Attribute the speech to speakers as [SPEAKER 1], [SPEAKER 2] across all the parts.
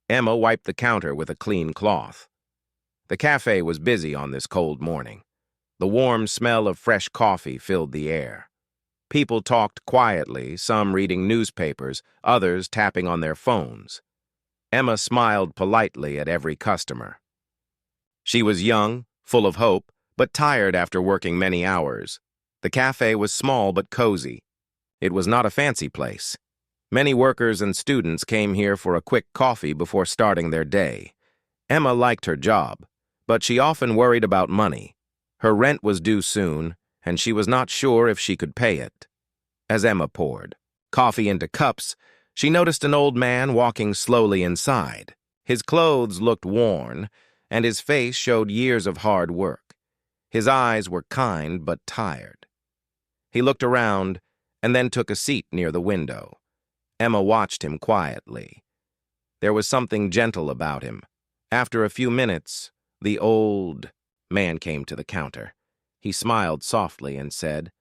[SPEAKER 1] Emma wiped the counter with a clean cloth. The cafe was busy on this cold morning. The warm smell of fresh coffee filled the air. People talked quietly, some reading newspapers, others tapping on their phones. Emma smiled politely at every customer. She was young, full of hope, but tired after working many hours. The cafe was small but cozy. It was not a fancy place. Many workers and students came here for a quick coffee before starting their day. Emma liked her job, but she often worried about money. Her rent was due soon, and she was not sure if she could pay it. As Emma poured coffee into cups, she noticed an old man walking slowly inside. His clothes looked worn, and his face showed years of hard work. His eyes were kind but tired. He looked around and then took a seat near the window. Emma watched him quietly. There was something gentle about him. After a few minutes, the old man came to the counter. He smiled softly and said,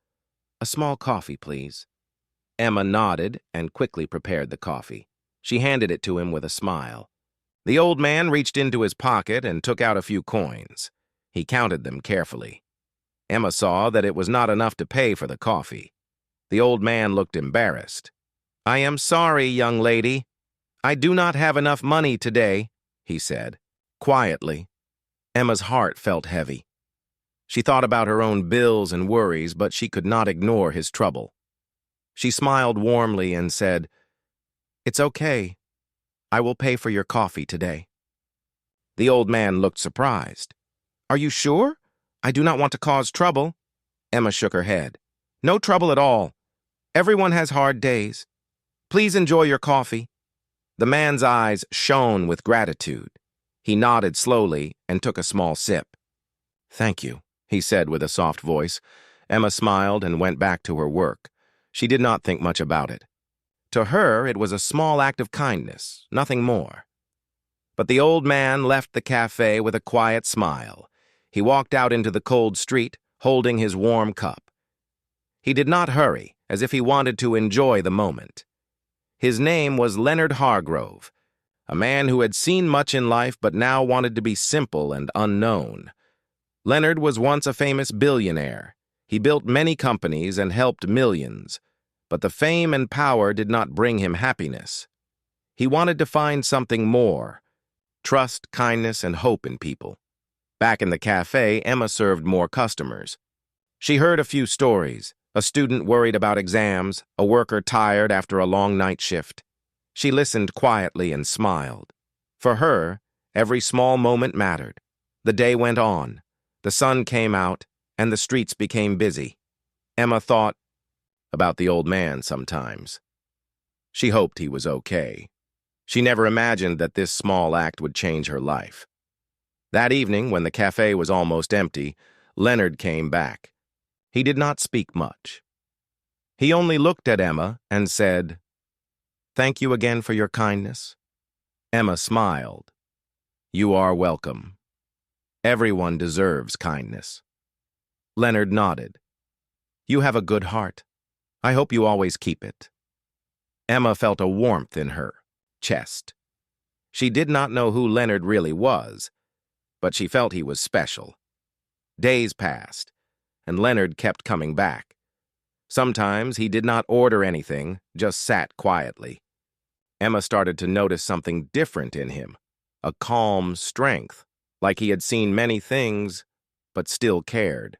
[SPEAKER 1] "A small coffee, please." Emma nodded and quickly prepared the coffee. She handed it to him with a smile. The old man reached into his pocket and took out a few coins. He counted them carefully. Emma saw that it was not enough to pay for the coffee. The old man looked embarrassed. "I am sorry, young lady. I do not have enough money today," he said, quietly. Emma's heart felt heavy. She thought about her own bills and worries, but she could not ignore his trouble. She smiled warmly and said, "It's okay. I will pay for your coffee today." The old man looked surprised. "Are you sure? I do not want to cause trouble." Emma shook her head. "No trouble at all. Everyone has hard days. Please enjoy your coffee." The man's eyes shone with gratitude. He nodded slowly and took a small sip. "Thank you," he said with a soft voice. Emma smiled and went back to her work. She did not think much about it. To her, it was a small act of kindness, nothing more. But the old man left the cafe with a quiet smile. He walked out into the cold street, holding his warm cup. He did not hurry, as if he wanted to enjoy the moment. His name was Leonard Hargrove, a man who had seen much in life but now wanted to be simple and unknown. Leonard was once a famous billionaire. He built many companies and helped millions, but the fame and power did not bring him happiness. He wanted to find something more: trust, kindness, and hope in people. Back in the cafe, Emma served more customers. She heard a few stories: a student worried about exams, a worker tired after a long night shift. She listened quietly and smiled. For her, every small moment mattered. The day went on. The sun came out, and the streets became busy. Emma thought about the old man sometimes. She hoped he was okay. She never imagined that this small act would change her life. That evening, when the cafe was almost empty, Leonard came back. He did not speak much. He only looked at Emma and said, "Thank you again for your kindness." Emma smiled. "You are welcome. Everyone deserves kindness." Leonard nodded. "You have a good heart. I hope you always keep it." Emma felt a warmth in her chest. She did not know who Leonard really was, but she felt he was special. Days passed, and Leonard kept coming back. Sometimes he did not order anything, just sat quietly. Emma started to notice something different in him, a calm strength, like he had seen many things, but still cared.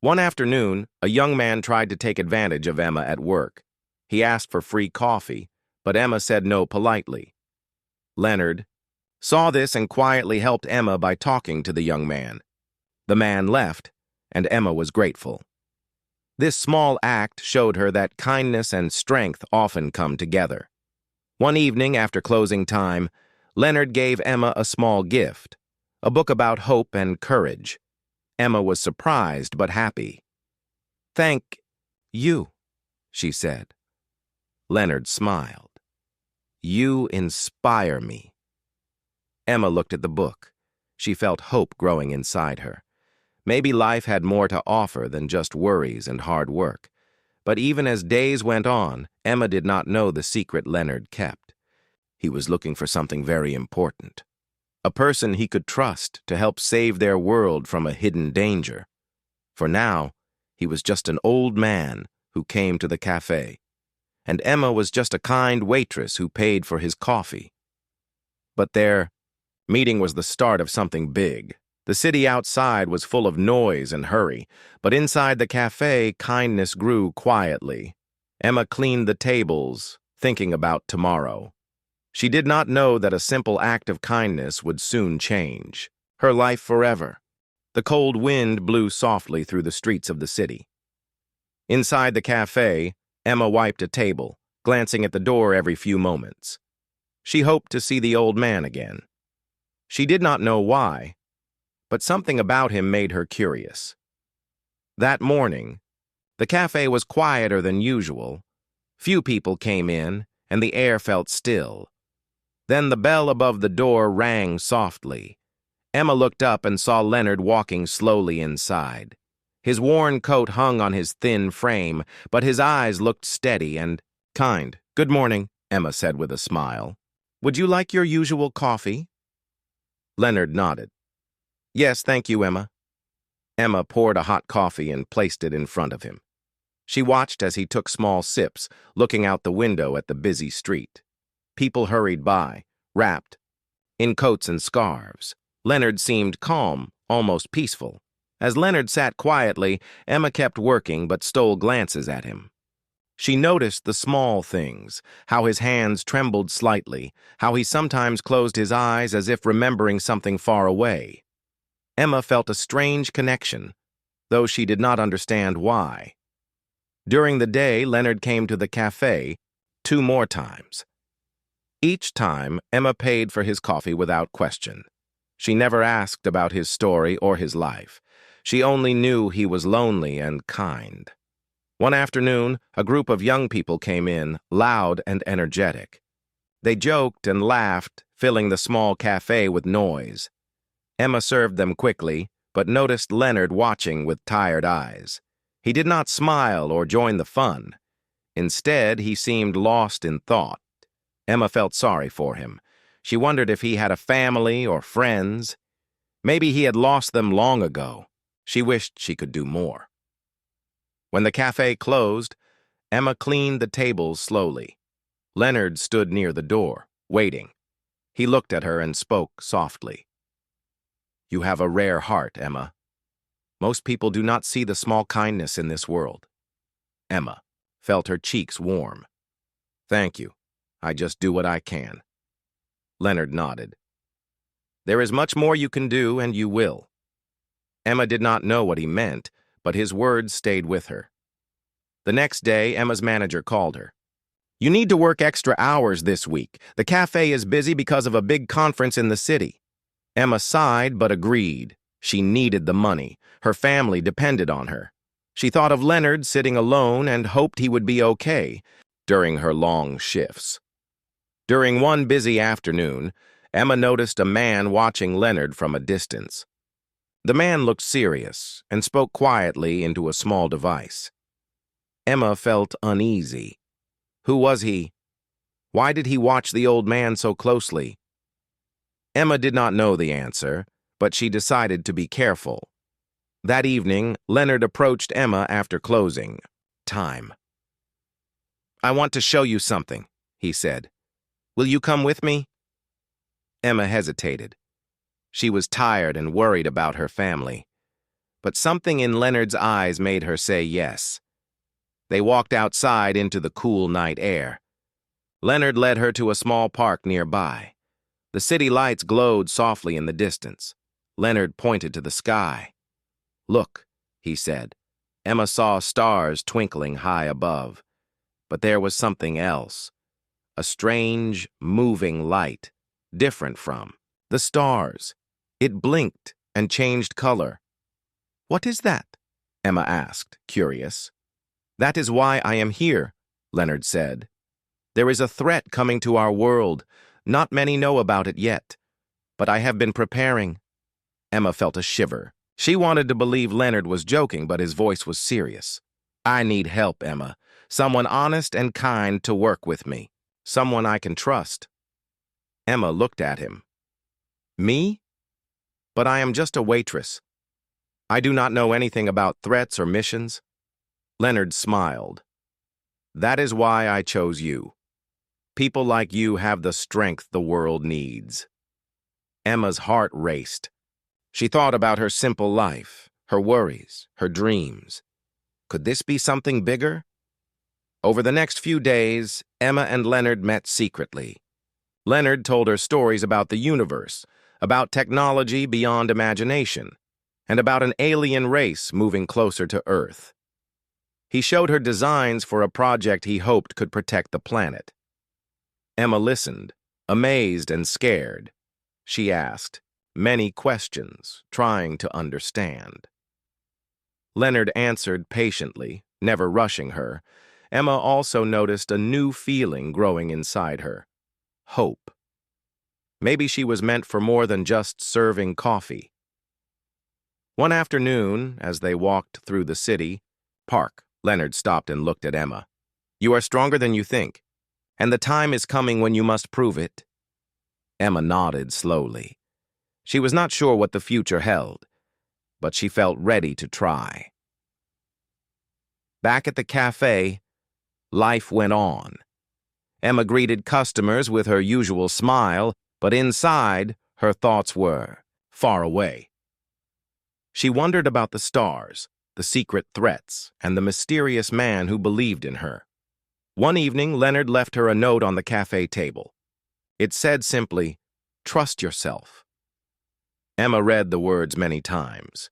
[SPEAKER 1] One afternoon, a young man tried to take advantage of Emma at work. He asked for free coffee, but Emma said no politely. Leonard saw this and quietly helped Emma by talking to the young man. The man left, and Emma was grateful. This small act showed her that kindness and strength often come together. One evening after closing time, Leonard gave Emma a small gift, a book about hope and courage. Emma was surprised but happy. "Thank you," she said. Leonard smiled. "You inspire me." Emma looked at the book. She felt hope growing inside her. Maybe life had more to offer than just worries and hard work. But even as days went on, Emma did not know the secret Leonard kept. He was looking for something very important. A person he could trust to help save their world from a hidden danger. For now, he was just an old man who came to the cafe, and Emma was just a kind waitress who paid for his coffee. But their meeting was the start of something big. The city outside was full of noise and hurry, but inside the cafe, kindness grew quietly. Emma cleaned the tables, thinking about tomorrow. She did not know that a simple act of kindness would soon change her life forever. The cold wind blew softly through the streets of the city. Inside the cafe, Emma wiped a table, glancing at the door every few moments. She hoped to see the old man again. She did not know why, but something about him made her curious. That morning, the cafe was quieter than usual. Few people came in, and the air felt still. Then the bell above the door rang softly. Emma looked up and saw Leonard walking slowly inside. His worn coat hung on his thin frame, but his eyes looked steady and kind. "Good morning," Emma said with a smile. "Would you like your usual coffee?" Leonard nodded. "Yes, thank you, Emma." Emma poured a hot coffee and placed it in front of him. She watched as he took small sips, looking out the window at the busy street. People hurried by, wrapped in coats and scarves. Leonard seemed calm, almost peaceful. As Leonard sat quietly, Emma kept working but stole glances at him. She noticed the small things, how his hands trembled slightly, how he sometimes closed his eyes as if remembering something far away. Emma felt a strange connection, though she did not understand why. During the day, Leonard came to the cafe 2 more times. Each time, Emma paid for his coffee without question. She never asked about his story or his life. She only knew he was lonely and kind. One afternoon, a group of young people came in, loud and energetic. They joked and laughed, filling the small cafe with noise. Emma served them quickly, but noticed Leonard watching with tired eyes. He did not smile or join the fun. Instead, he seemed lost in thought. Emma felt sorry for him. She wondered if he had a family or friends. Maybe he had lost them long ago. She wished she could do more. When the cafe closed, Emma cleaned the tables slowly. Leonard stood near the door, waiting. He looked at her and spoke softly. "You have a rare heart, Emma. Most people do not see the small kindness in this world." Emma felt her cheeks warm. "Thank you. I just do what I can." Leonard nodded. "There is much more you can do, and you will." Emma did not know what he meant, but his words stayed with her. The next day, Emma's manager called her. "You need to work extra hours this week. The cafe is busy because of a big conference in the city." Emma sighed but agreed. She needed the money. Her family depended on her. She thought of Leonard sitting alone and hoped he would be okay during her long shifts. During one busy afternoon, Emma noticed a man watching Leonard from a distance. The man looked serious and spoke quietly into a small device. Emma felt uneasy. Who was he? Why did he watch the old man so closely? Emma did not know the answer, but she decided to be careful. That evening, Leonard approached Emma after closing time. "I want to show you something," he said. "Will you come with me?" Emma hesitated. She was tired and worried about her family. But something in Leonard's eyes made her say yes. They walked outside into the cool night air. Leonard led her to a small park nearby. The city lights glowed softly in the distance. Leonard pointed to the sky. "Look," he said. Emma saw stars twinkling high above. But there was something else. A strange, moving light, different from the stars. It blinked and changed color. "What is that?" Emma asked, curious. "That is why I am here," Leonard said. "There is a threat coming to our world. Not many know about it yet, but I have been preparing." Emma felt a shiver. She wanted to believe Leonard was joking, but his voice was serious. "I need help, Emma. Someone honest and kind to work with me. Someone I can trust." Emma looked at him. Me? But I am just a waitress. I do not know anything about threats or missions. Leonard smiled. That is why I chose you. People like you have the strength the world needs. Emma's heart raced. She thought about her simple life, her worries, her dreams. Could this be something bigger? Over the next few days, Emma and Leonard met secretly. Leonard told her stories about the universe, about technology beyond imagination, and about an alien race moving closer to Earth. He showed her designs for a project he hoped could protect the planet. Emma listened, amazed and scared. She asked many questions, trying to understand. Leonard answered patiently, never rushing her. Emma also noticed a new feeling growing inside her. Hope. Maybe she was meant for more than just serving coffee. One afternoon, as they walked through the city park, Leonard stopped and looked at Emma. You are stronger than you think, and the time is coming when you must prove it. Emma nodded slowly. She was not sure what the future held, but she felt ready to try. Back at the cafe, life went on. Emma greeted customers with her usual smile, but inside, her thoughts were far away. She wondered about the stars, the secret threats, and the mysterious man who believed in her. One evening, Leonard left her a note on the cafe table. It said simply, "Trust yourself." Emma read the words many times.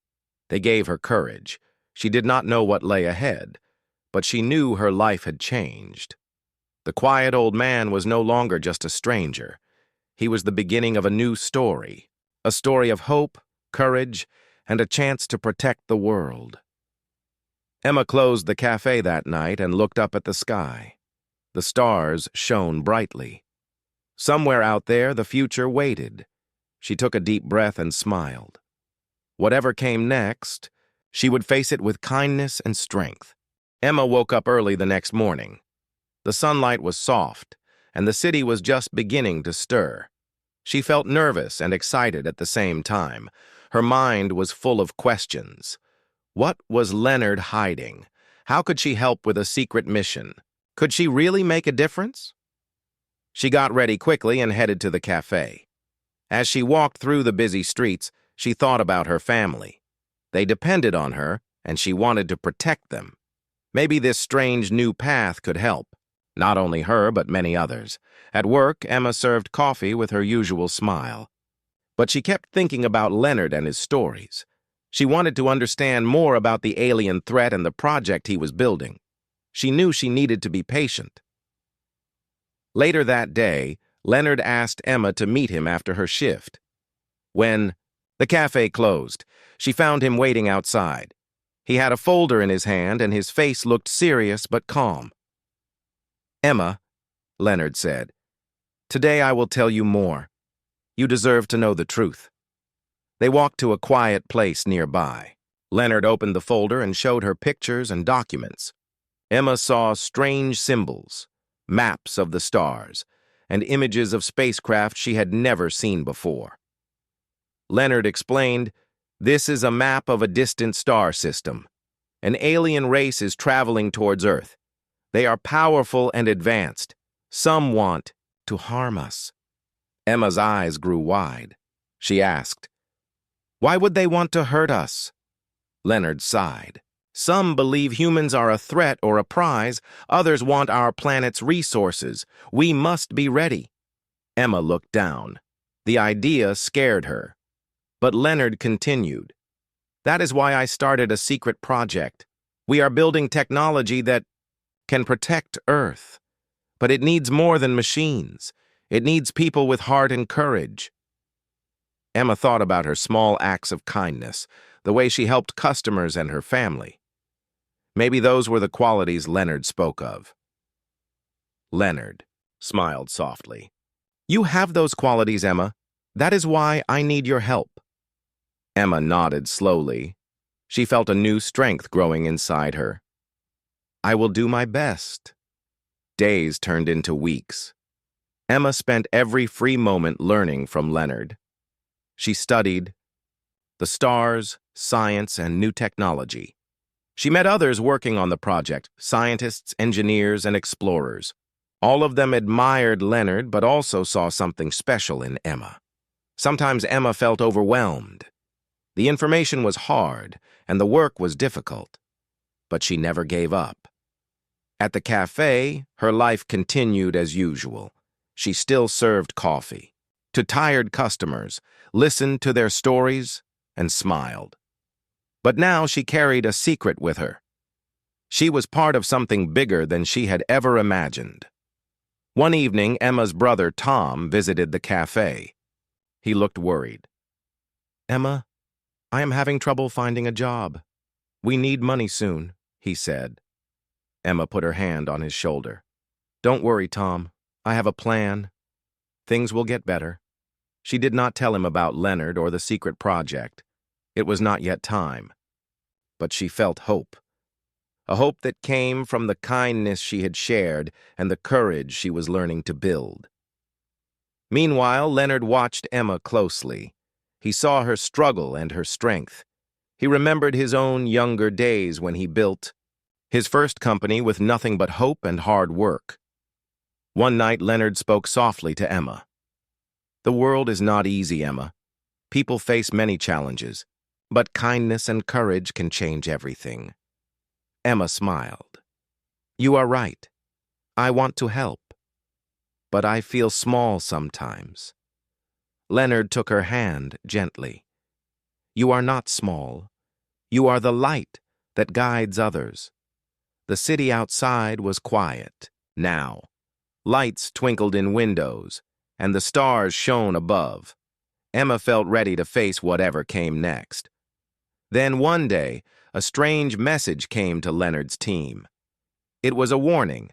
[SPEAKER 1] They gave her courage. She did not know what lay ahead, but she knew her life had changed. The quiet old man was no longer just a stranger. He was the beginning of a new story, a story of hope, courage, and a chance to protect the world. Emma closed the cafe that night and looked up at the sky. The stars shone brightly. Somewhere out there, the future waited. She took a deep breath and smiled. Whatever came next, she would face it with kindness and strength. Emma woke up early the next morning. The sunlight was soft, and the city was just beginning to stir. She felt nervous and excited at the same time. Her mind was full of questions. What was Leonard hiding? How could she help with a secret mission? Could she really make a difference? She got ready quickly and headed to the cafe. As she walked through the busy streets, she thought about her family. They depended on her, and she wanted to protect them. Maybe this strange new path could help. Not only her, but many others. At work, Emma served coffee with her usual smile. But she kept thinking about Leonard and his stories. She wanted to understand more about the alien threat and the project he was building. She knew she needed to be patient. Later that day, Leonard asked Emma to meet him after her shift. When the cafe closed, she found him waiting outside. He had a folder in his hand, and his face looked serious but calm. Emma, Leonard said, today I will tell you more. You deserve to know the truth. They walked to a quiet place nearby. Leonard opened the folder and showed her pictures and documents. Emma saw strange symbols, maps of the stars, and images of spacecraft she had never seen before. Leonard explained, this is a map of a distant star system. An alien race is traveling towards Earth. They are powerful and advanced. Some want to harm us. Emma's eyes grew wide. She asked, why would they want to hurt us? Leonard sighed. Some believe humans are a threat or a prize. Others want our planet's resources. We must be ready. Emma looked down. The idea scared her. But Leonard continued. That is why I started a secret project. We are building technology that can protect Earth. But it needs more than machines. It needs people with heart and courage. Emma thought about her small acts of kindness, the way she helped customers and her family. Maybe those were the qualities Leonard spoke of. Leonard smiled softly. You have those qualities, Emma. That is why I need your help. Emma nodded slowly. She felt a new strength growing inside her. I will do my best. Days turned into weeks. Emma spent every free moment learning from Leonard. She studied the stars, science, and new technology. She met others working on the project, scientists, engineers, and explorers. All of them admired Leonard, but also saw something special in Emma. Sometimes Emma felt overwhelmed. The information was hard, and the work was difficult. But she never gave up. At the cafe, her life continued as usual. She still served coffee to tired customers, listened to their stories, and smiled. But now she carried a secret with her. She was part of something bigger than she had ever imagined. One evening, Emma's brother, Tom, visited the cafe. He looked worried. "Emma, I am having trouble finding a job. We need money soon," he said. Emma put her hand on his shoulder. "Don't worry, Tom. I have a plan. Things will get better." She did not tell him about Leonard or the secret project. It was not yet time. But she felt hope. A hope that came from the kindness she had shared and the courage she was learning to build. Meanwhile, Leonard watched Emma closely. He saw her struggle and her strength. He remembered his own younger days when he built his first company with nothing but hope and hard work. One night, Leonard spoke softly to Emma. "The world is not easy, Emma. People face many challenges, but kindness and courage can change everything." Emma smiled. "You are right. I want to help. But I feel small sometimes." Leonard took her hand gently. "You are not small. You are the light that guides others." The city outside was quiet now. Lights twinkled in windows, and the stars shone above. Emma felt ready to face whatever came next. Then one day, a strange message came to Leonard's team. It was a warning.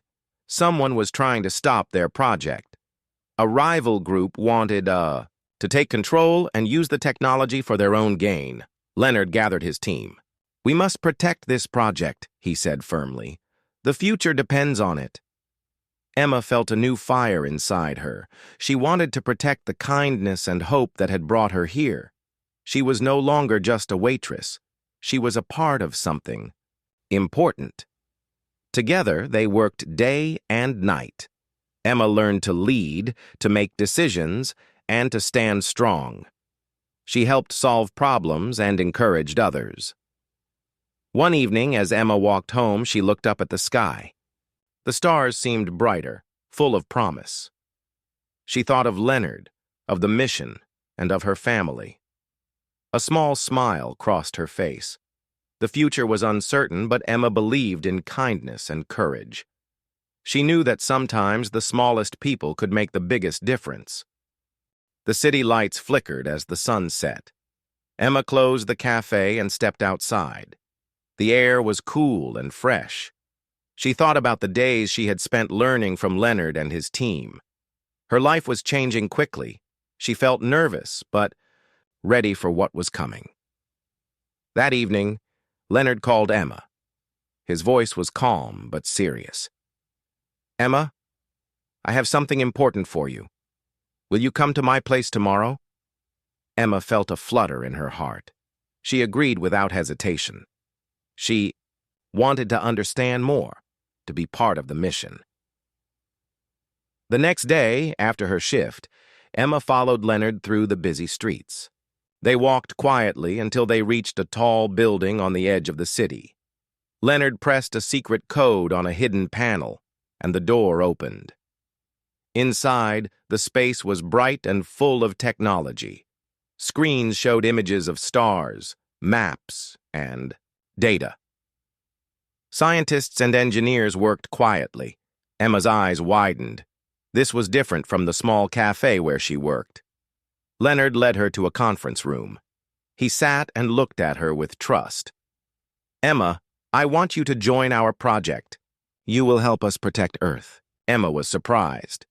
[SPEAKER 1] Someone was trying to stop their project. A rival group wanted, to take control and use the technology for their own gain. Leonard gathered his team. "We must protect this project," he said firmly. "The future depends on it." Emma felt a new fire inside her. She wanted to protect the kindness and hope that had brought her here. She was no longer just a waitress. She was a part of something important. Together, they worked day and night. Emma learned to lead, to make decisions, and to stand strong. She helped solve problems and encouraged others. One evening, as Emma walked home, she looked up at the sky. The stars seemed brighter, full of promise. She thought of Leonard, of the mission, and of her family. A small smile crossed her face. The future was uncertain, but Emma believed in kindness and courage. She knew that sometimes the smallest people could make the biggest difference. The city lights flickered as the sun set. Emma closed the cafe and stepped outside. The air was cool and fresh. She thought about the days she had spent learning from Leonard and his team. Her life was changing quickly. She felt nervous, but ready for what was coming. That evening, Leonard called Emma. His voice was calm but serious. "Emma, I have something important for you. Will you come to my place tomorrow?" Emma felt a flutter in her heart. She agreed without hesitation. She wanted to understand more, to be part of the mission. The next day, after her shift, Emma followed Leonard through the busy streets. They walked quietly until they reached a tall building on the edge of the city. Leonard pressed a secret code on a hidden panel, and the door opened. Inside, the space was bright and full of technology. Screens showed images of stars, maps, and data. Scientists and engineers worked quietly. Emma's eyes widened. This was different from the small cafe where she worked. Leonard led her to a conference room. He sat and looked at her with trust. "Emma, I want you to join our project. You will help us protect Earth." Emma was surprised.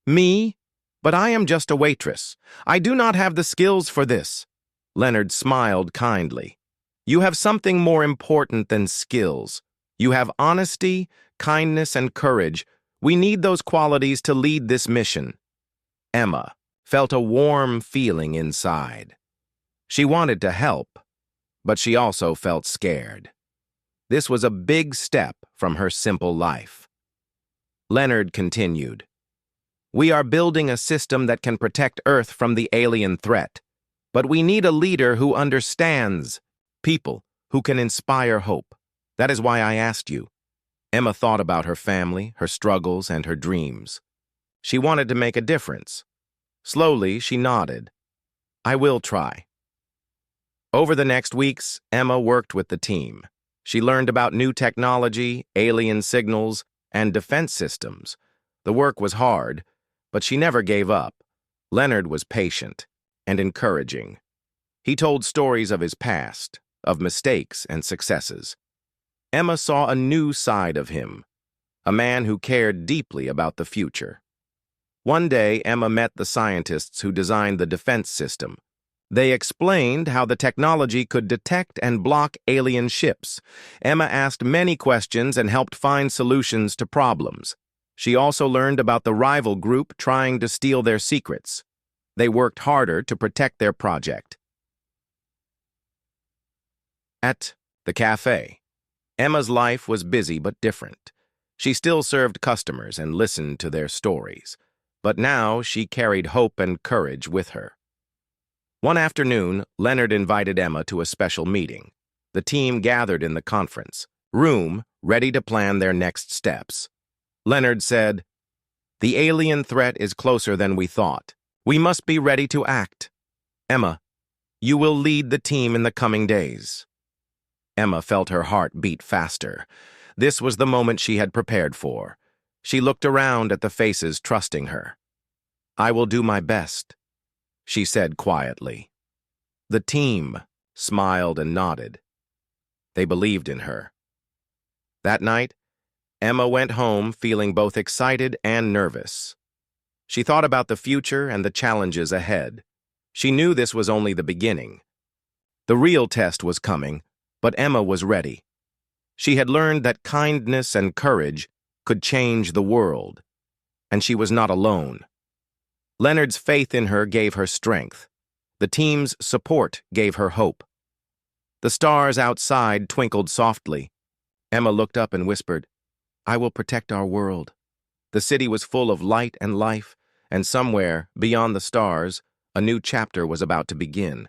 [SPEAKER 1] "Me? But I am just a waitress. I do not have the skills for this." Leonard smiled kindly. "You have something more important than skills. You have honesty, kindness, and courage. We need those qualities to lead this mission." Emma felt a warm feeling inside. She wanted to help, but she also felt scared. This was a big step from her simple life. Leonard continued, "We are building a system that can protect Earth from the alien threat, but we need a leader who understands people, who can inspire hope. That is why I asked you." Emma thought about her family, her struggles, and her dreams. She wanted to make a difference. Slowly, she nodded. "I will try." Over the next weeks, Emma worked with the team. She learned about new technology, alien signals, and defense systems. The work was hard, but she never gave up. Leonard was patient and encouraging. He told stories of his past, of mistakes and successes. Emma saw a new side of him, a man who cared deeply about the future. One day, Emma met the scientists who designed the defense system. They explained how the technology could detect and block alien ships. Emma asked many questions and helped find solutions to problems. She also learned about the rival group trying to steal their secrets. They worked harder to protect their project. At the cafe, Emma's life was busy but different. She still served customers and listened to their stories, but now she carried hope and courage with her. One afternoon, Leonard invited Emma to a special meeting. The team gathered in the conference room, ready to plan their next steps. Leonard said, "The alien threat is closer than we thought. We must be ready to act. Emma, you will lead the team in the coming days." Emma felt her heart beat faster. This was the moment she had prepared for. She looked around at the faces trusting her. "I will do my best," she said quietly. The team smiled and nodded. They believed in her. That night, Emma went home feeling both excited and nervous. She thought about the future and the challenges ahead. She knew this was only the beginning. The real test was coming, but Emma was ready. She had learned that kindness and courage could change the world, and she was not alone. Leonard's faith in her gave her strength. The team's support gave her hope. The stars outside twinkled softly. Emma looked up and whispered, "I will protect our world." The city was full of light and life, and somewhere, beyond the stars, a new chapter was about to begin.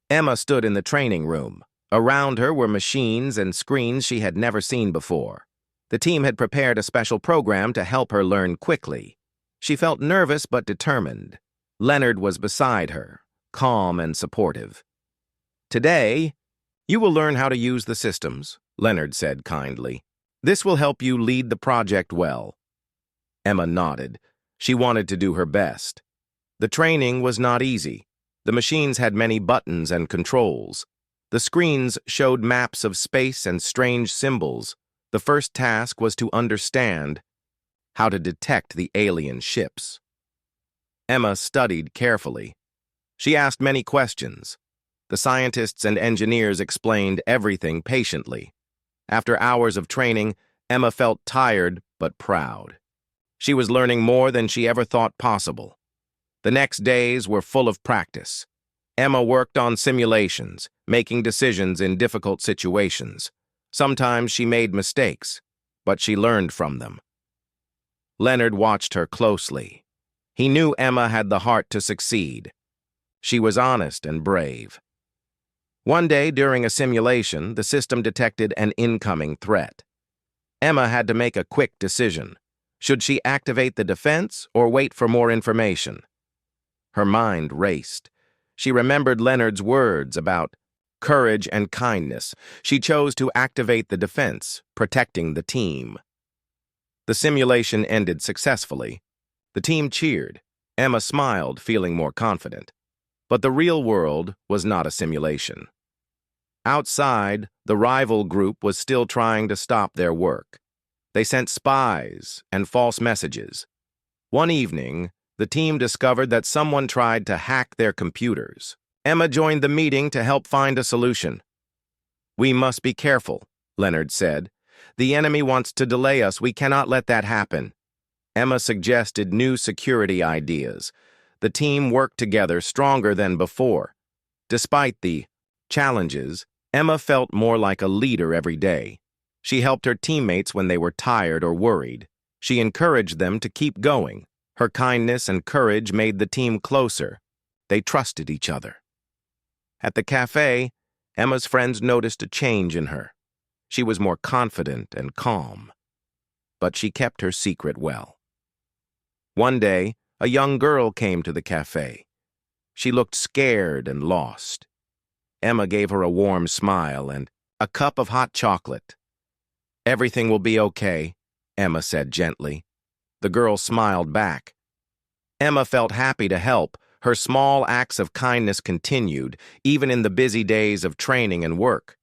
[SPEAKER 1] Emma stood in the training room. Around her were machines and screens she had never seen before. The team had prepared a special program to help her learn quickly. She felt nervous but determined. Leonard was beside her, calm and supportive. "Today, you will learn how to use the systems," Leonard said kindly. "This will help you lead the project well." Emma nodded. She wanted to do her best. The training was not easy. The machines had many buttons and controls. The screens showed maps of space and strange symbols. The first task was to understand how to detect the alien ships. Emma studied carefully. She asked many questions. The scientists and engineers explained everything patiently. After hours of training, Emma felt tired but proud. She was learning more than she ever thought possible. The next days were full of practice. Emma worked on simulations, making decisions in difficult situations. Sometimes she made mistakes, but she learned from them. Leonard watched her closely. He knew Emma had the heart to succeed. She was honest and brave. One day during a simulation, the system detected an incoming threat. Emma had to make a quick decision. Should she activate the defense or wait for more information? Her mind raced. She remembered Leonard's words about courage and kindness. She chose to activate the defense, protecting the team. The simulation ended successfully. The team cheered. Emma smiled, feeling more confident. But the real world was not a simulation. Outside, the rival group was still trying to stop their work. They sent spies and false messages. One evening, the team discovered that someone tried to hack their computers. Emma joined the meeting to help find a solution. "We must be careful," Leonard said. "The enemy wants to delay us. We cannot let that happen." Emma suggested new security ideas. The team worked together stronger than before. Despite the challenges, Emma felt more like a leader every day. She helped her teammates when they were tired or worried. She encouraged them to keep going. Her kindness and courage made the team closer. They trusted each other. At the cafe, Emma's friends noticed a change in her. She was more confident and calm. But she kept her secret well. One day, a young girl came to the cafe. She looked scared and lost. Emma gave her a warm smile and a cup of hot chocolate. "Everything will be okay," Emma said gently. The girl smiled back. Emma felt happy to help. Her small acts of kindness continued, even in the busy days of training and work.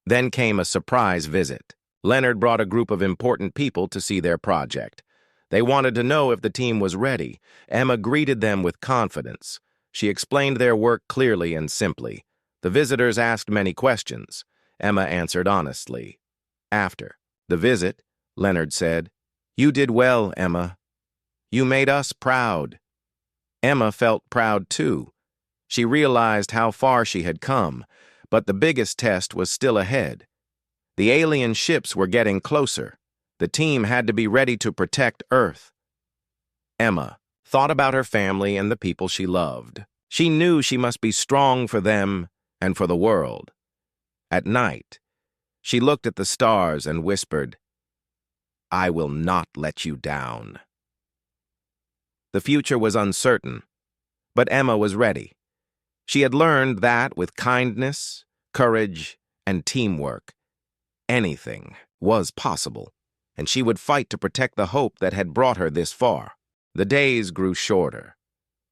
[SPEAKER 1] Then came a surprise visit. Leonard brought a group of important people to see their project. They wanted to know if the team was ready. Emma greeted them with confidence. She explained their work clearly and simply. The visitors asked many questions. Emma answered honestly. After the visit, Leonard said, "You did well, Emma. You made us proud." Emma felt proud too. She realized how far she had come, but the biggest test was still ahead. The alien ships were getting closer. The team had to be ready to protect Earth. Emma thought about her family and the people she loved. She knew she must be strong for them and for the world. At night, she looked at the stars and whispered, "I will not let you down." The future was uncertain, but Emma was ready. She had learned that with kindness, courage, and teamwork, anything was possible, and she would fight to protect the hope that had brought her this far. The days grew shorter,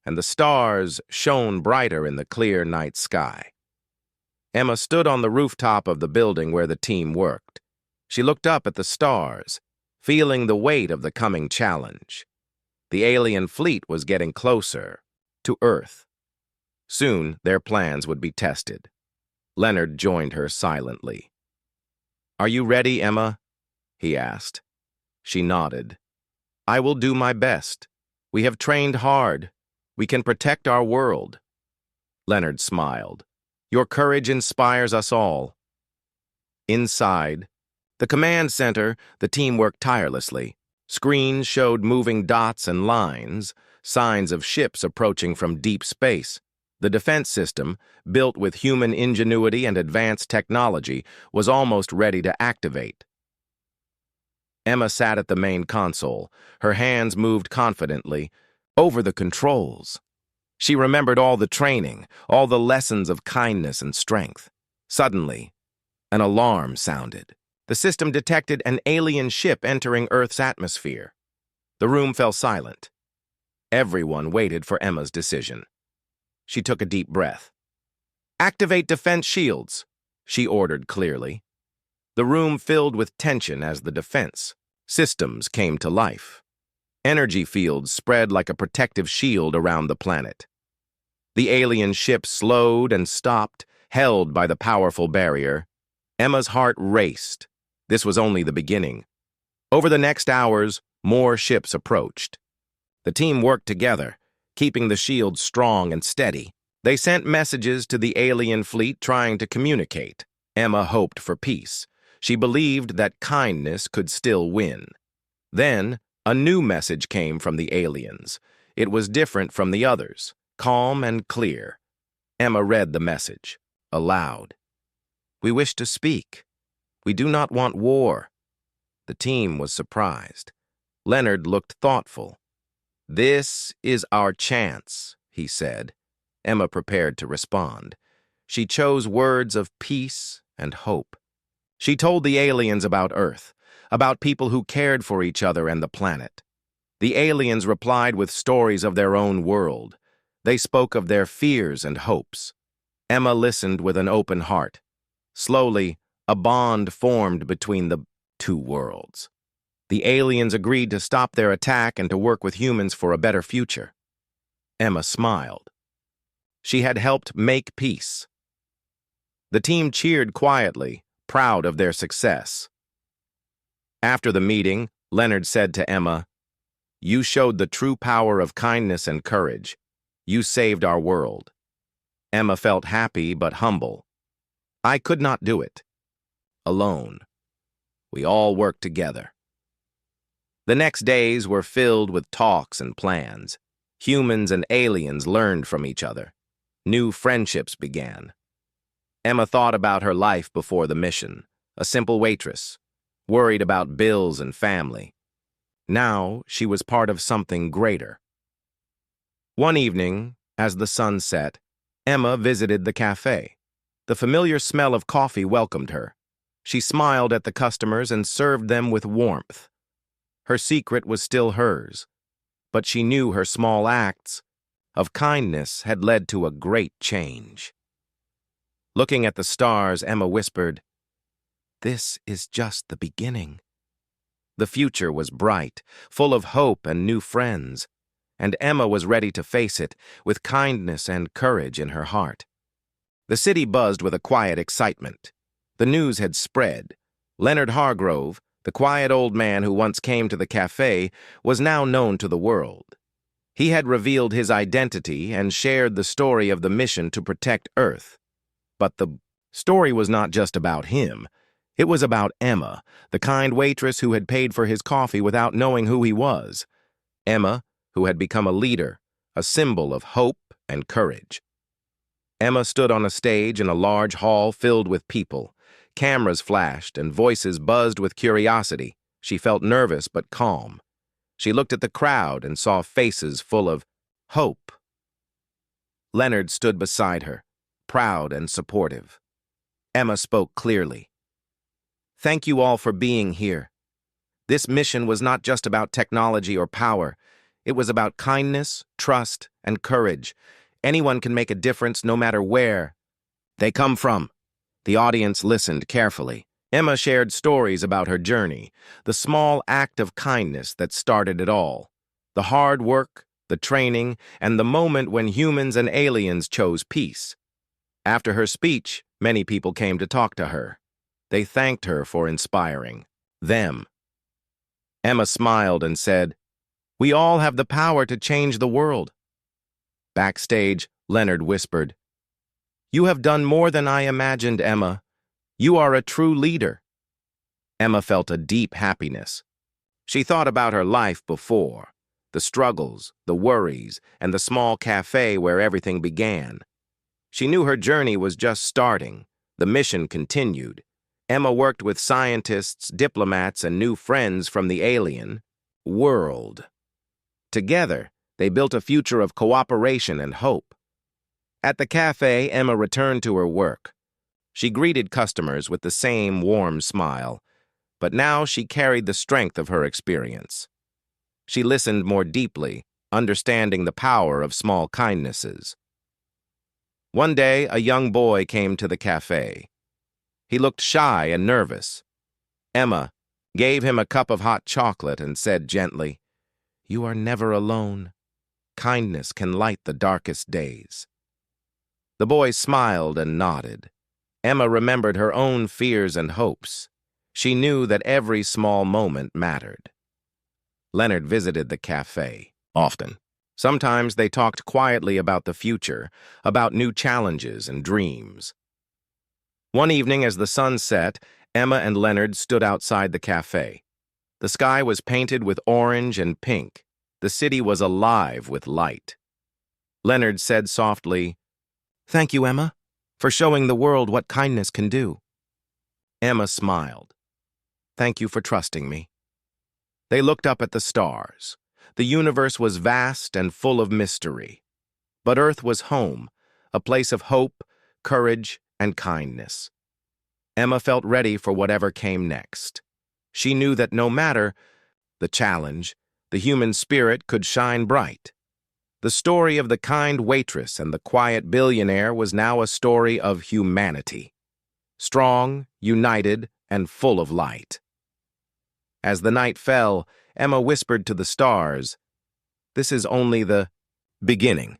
[SPEAKER 1] and the stars shone brighter in the clear night sky. Emma stood on the rooftop of the building where the team worked. She looked up at the stars, feeling the weight of the coming challenge. The alien fleet was getting closer to Earth. Soon, their plans would be tested. Leonard joined her silently. "Are you ready, Emma?" he asked. She nodded. "I will do my best. We have trained hard. We can protect our world." Leonard smiled. "Your courage inspires us all." Inside the command center, the team worked tirelessly. Screens showed moving dots and lines, signs of ships approaching from deep space. The defense system, built with human ingenuity and advanced technology, was almost ready to activate. Emma sat at the main console. Her hands moved confidently over the controls. She remembered all the training, all the lessons of kindness and strength. Suddenly, an alarm sounded. The system detected an alien ship entering Earth's atmosphere. The room fell silent. Everyone waited for Emma's decision. She took a deep breath. "Activate defense shields," she ordered clearly. The room filled with tension as the defense systems came to life. Energy fields spread like a protective shield around the planet. The alien ship slowed and stopped, held by the powerful barrier. Emma's heart raced. This was only the beginning. Over the next hours, more ships approached. The team worked together, keeping the shield strong and steady. They sent messages to the alien fleet trying to communicate. Emma hoped for peace. She believed that kindness could still win. Then, a new message came from the aliens. It was different from the others, calm and clear. Emma read the message, aloud. "We wish to speak. We do not want war." The team was surprised. Leonard looked thoughtful. "This is our chance," he said. Emma prepared to respond. She chose words of peace and hope. She told the aliens about Earth, about people who cared for each other and the planet. The aliens replied with stories of their own world. They spoke of their fears and hopes. Emma listened with an open heart. Slowly, a bond formed between the two worlds. The aliens agreed to stop their attack and to work with humans for a better future. Emma smiled. She had helped make peace. The team cheered quietly, proud of their success. After the meeting, Leonard said to Emma, You showed the true power of kindness and courage. You saved our world." Emma felt happy but humble. "I could not do it alone. We all worked together." The next days were filled with talks and plans. Humans and aliens learned from each other. New friendships began. Emma thought about her life before the mission, a simple waitress, worried about bills and family. Now she was part of something greater. One evening, as the sun set, Emma visited the cafe. The familiar smell of coffee welcomed her. She smiled at the customers and served them with warmth. Her secret was still hers, but she knew her small acts of kindness had led to a great change. Looking at the stars, Emma whispered, "This is just the beginning." The future was bright, full of hope and new friends, and Emma was ready to face it with kindness and courage in her heart. The city buzzed with a quiet excitement. The news had spread. Leonard Hargrove, the quiet old man who once came to the cafe, was now known to the world. He had revealed his identity and shared the story of the mission to protect Earth. But the story was not just about him. It was about Emma, the kind waitress who had paid for his coffee without knowing who he was. Emma, who had become a leader, a symbol of hope and courage. Emma stood on a stage in a large hall filled with people. Cameras flashed and voices buzzed with curiosity. She felt nervous but calm. She looked at the crowd and saw faces full of hope. Leonard stood beside her, proud and supportive. Emma spoke clearly. "Thank you all for being here. This mission was not just about technology or power. It was about kindness, trust, and courage. Anyone can make a difference no matter where they come from." The audience listened carefully. Emma shared stories about her journey, the small act of kindness that started it all, the hard work, the training, and the moment when humans and aliens chose peace. After her speech, many people came to talk to her. They thanked her for inspiring them. Emma smiled and said, "We all have the power to change the world." Backstage, Leonard whispered, "You have done more than I imagined, Emma. You are a true leader." Emma felt a deep happiness. She thought about her life before, the struggles, the worries, and the small cafe where everything began. She knew her journey was just starting. The mission continued. Emma worked with scientists, diplomats, and new friends from the alien world. Together, they built a future of cooperation and hope. At the cafe, Emma returned to her work. She greeted customers with the same warm smile, but now she carried the strength of her experience. She listened more deeply, understanding the power of small kindnesses. One day, a young boy came to the cafe. He looked shy and nervous. Emma gave him a cup of hot chocolate and said gently, "You are never alone. Kindness can light the darkest days." The boy smiled and nodded. Emma remembered her own fears and hopes. She knew that every small moment mattered. Leonard visited the cafe often. Sometimes they talked quietly about the future, about new challenges and dreams. One evening as the sun set, Emma and Leonard stood outside the cafe. The sky was painted with orange and pink. The city was alive with light. Leonard said softly, "Thank you, Emma, for showing the world what kindness can do." Emma smiled. "Thank you for trusting me." They looked up at the stars. The universe was vast and full of mystery. But Earth was home, a place of hope, courage, and kindness. Emma felt ready for whatever came next. She knew that no matter the challenge, the human spirit could shine bright. The story of the kind waitress and the quiet billionaire was now a story of humanity. Strong, united, and full of light. As the night fell, Emma whispered to the stars, "This is only the beginning."